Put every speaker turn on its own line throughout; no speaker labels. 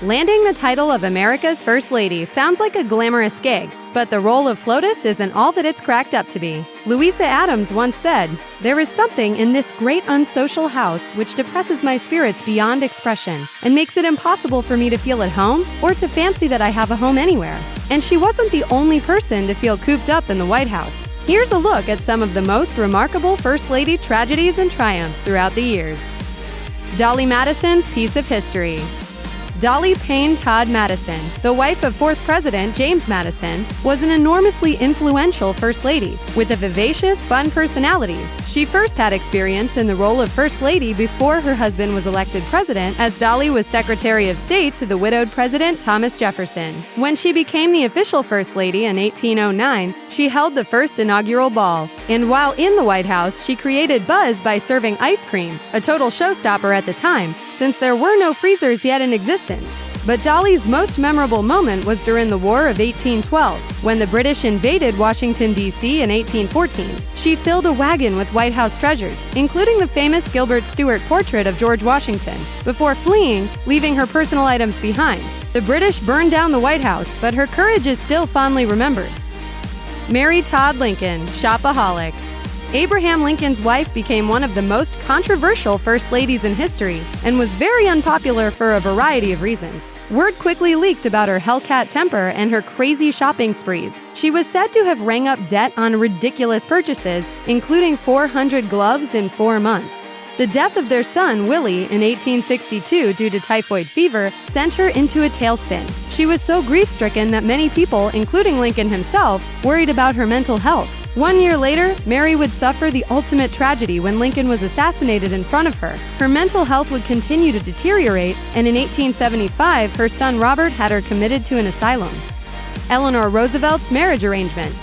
Landing the title of America's First Lady sounds like a glamorous gig, but the role of FLOTUS isn't all that it's cracked up to be. Louisa Adams once said, "There is something in this great unsocial house which depresses my spirits beyond expression and makes it impossible for me to feel at home or to fancy that I have a home anywhere." And she wasn't the only person to feel cooped up in the White House. Here's a look at some of the most remarkable First Lady tragedies and triumphs throughout the years. Dolley Madison's piece of history. Dolley Todd Madison, the wife of 4th President James Madison, was an enormously influential First Lady with a vivacious, fun personality. She first had experience in the role of First Lady before her husband was elected president, as Dolley was Secretary of State to the widowed President Thomas Jefferson. When she became the official First Lady in 1809, she held the first inaugural ball, and while in the White House, she created buzz by serving ice cream, a total showstopper at the time, since there were no freezers yet in existence. But Dolley's most memorable moment was during the War of 1812, when the British invaded Washington, D.C. in 1814. She filled a wagon with White House treasures, including the famous Gilbert Stuart portrait of George Washington, before fleeing, leaving her personal items behind. The British burned down the White House, but her courage is still fondly remembered. Mary Todd Lincoln, shopaholic. Abraham Lincoln's wife became one of the most controversial First Ladies in history and was very unpopular for a variety of reasons. Word quickly leaked about her hellcat temper and her crazy shopping sprees. She was said to have rang up debt on ridiculous purchases, including 400 gloves in 4 months. The death of their son, Willie, in 1862 due to typhoid fever, sent her into a tailspin. She was so grief-stricken that many people, including Lincoln himself, worried about her mental health. 1 year later, Mary would suffer the ultimate tragedy when Lincoln was assassinated in front of her. Her mental health would continue to deteriorate, and in 1875, her son Robert had her committed to an asylum. Eleanor Roosevelt's marriage arrangement.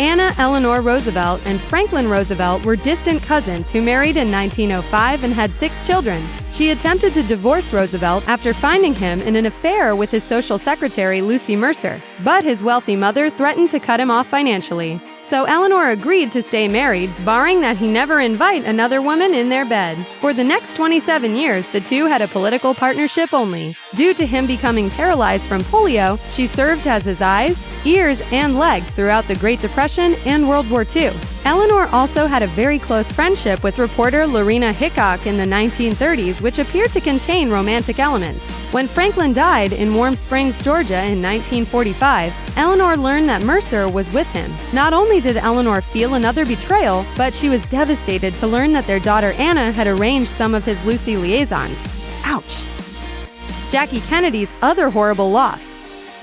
Anna Eleanor Roosevelt and Franklin Roosevelt were distant cousins who married in 1905 and had 6 children. She attempted to divorce Roosevelt after finding him in an affair with his social secretary, Lucy Mercer, but his wealthy mother threatened to cut him off financially. So Eleanor agreed to stay married, barring that he never invite another woman in their bed. For the next 27 years, the two had a political partnership only. Due to him becoming paralyzed from polio, she served as his eyes, ears, and legs throughout the Great Depression and World War II. Eleanor also had a very close friendship with reporter Lorena Hickok in the 1930s, which appeared to contain romantic elements. When Franklin died in Warm Springs, Georgia in 1945, Eleanor learned that Mercer was with him. Not only did Eleanor feel another betrayal, but she was devastated to learn that their daughter Anna had arranged some of his Lucy liaisons. Ouch! Jackie Kennedy's other horrible loss.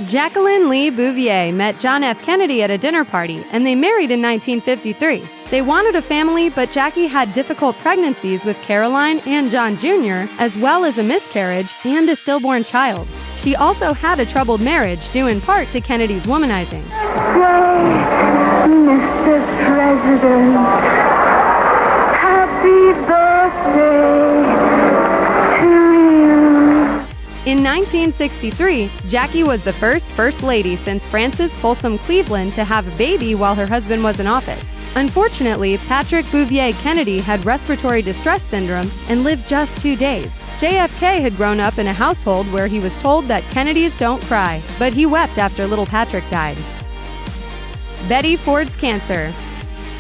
Jacqueline Lee Bouvier met John F. Kennedy at a dinner party, and they married in 1953. They wanted a family, but Jackie had difficult pregnancies with Caroline and John Jr., as well as a miscarriage and a stillborn child. She also had a troubled marriage, due in part to Kennedy's womanizing.
Mr. President, happy birthday to you.
In 1963, Jackie was the First Lady since Frances Folsom Cleveland to have a baby while her husband was in office. Unfortunately, Patrick Bouvier Kennedy had respiratory distress syndrome and lived just 2 days. JFK had grown up in a household where he was told that Kennedys don't cry, but he wept after little Patrick died. Betty Ford's cancer.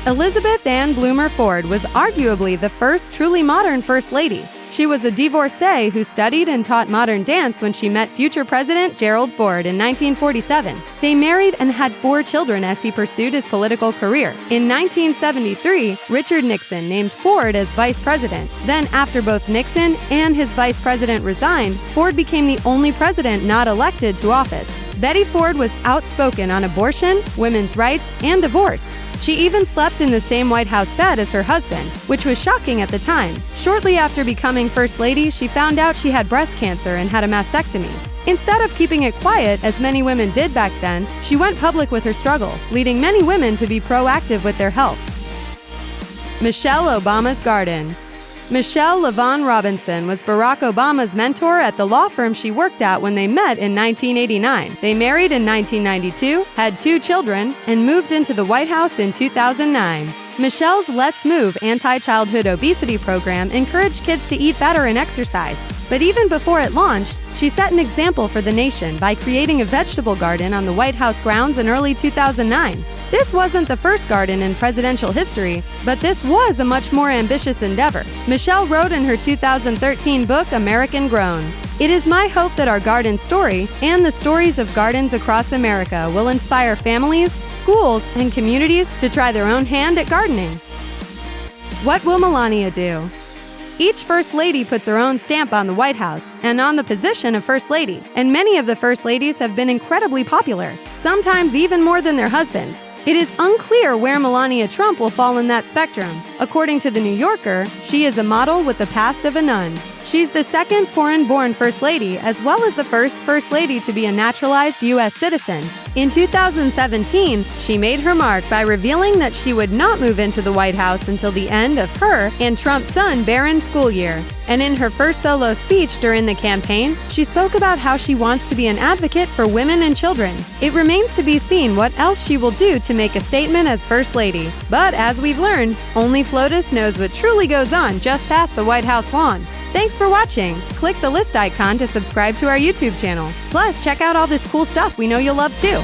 Elizabeth Ann Bloomer Ford was arguably the first truly modern First Lady. She was a divorcee who studied and taught modern dance when she met future President Gerald Ford in 1947. They married and had 4 children as he pursued his political career. In 1973, Richard Nixon named Ford as vice president. Then, after both Nixon and his vice president resigned, Ford became the only president not elected to office. Betty Ford was outspoken on abortion, women's rights, and divorce. She even slept in the same White House bed as her husband, which was shocking at the time. Shortly after becoming First Lady, she found out she had breast cancer and had a mastectomy. Instead of keeping it quiet, as many women did back then, she went public with her struggle, leading many women to be proactive with their health. Michelle Obama's garden. Michelle LaVaughn Robinson was Barack Obama's mentor at the law firm she worked at when they met in 1989. They married in 1992, had 2 children, and moved into the White House in 2009. Michelle's Let's Move anti-childhood obesity program encouraged kids to eat better and exercise. But even before it launched, she set an example for the nation by creating a vegetable garden on the White House grounds in early 2009. This wasn't the first garden in presidential history, but this was a much more ambitious endeavor. Michelle wrote in her 2013 book, American Grown, "It is my hope that our garden story and the stories of gardens across America will inspire families, schools, and communities to try their own hand at gardening." What will Melania do? Each First Lady puts her own stamp on the White House and on the position of First Lady, and many of the First Ladies have been incredibly popular, sometimes even more than their husbands. It is unclear where Melania Trump will fall in that spectrum. According to The New Yorker, she is a model with the past of a nun. She's the second foreign-born First Lady, as well as the first First Lady to be a naturalized U.S. citizen. In 2017, she made her mark by revealing that she would not move into the White House until the end of her and Trump's son Barron's school year. And in her first solo speech during the campaign, she spoke about how she wants to be an advocate for women and children. It remains to be seen what else she will do to make a statement as First Lady. But as we've learned, only FLOTUS knows what truly goes on just past the White House lawn. Thanks for watching. Click the list icon to subscribe to our YouTube channel. Plus, check out all this cool stuff we know you'll love too.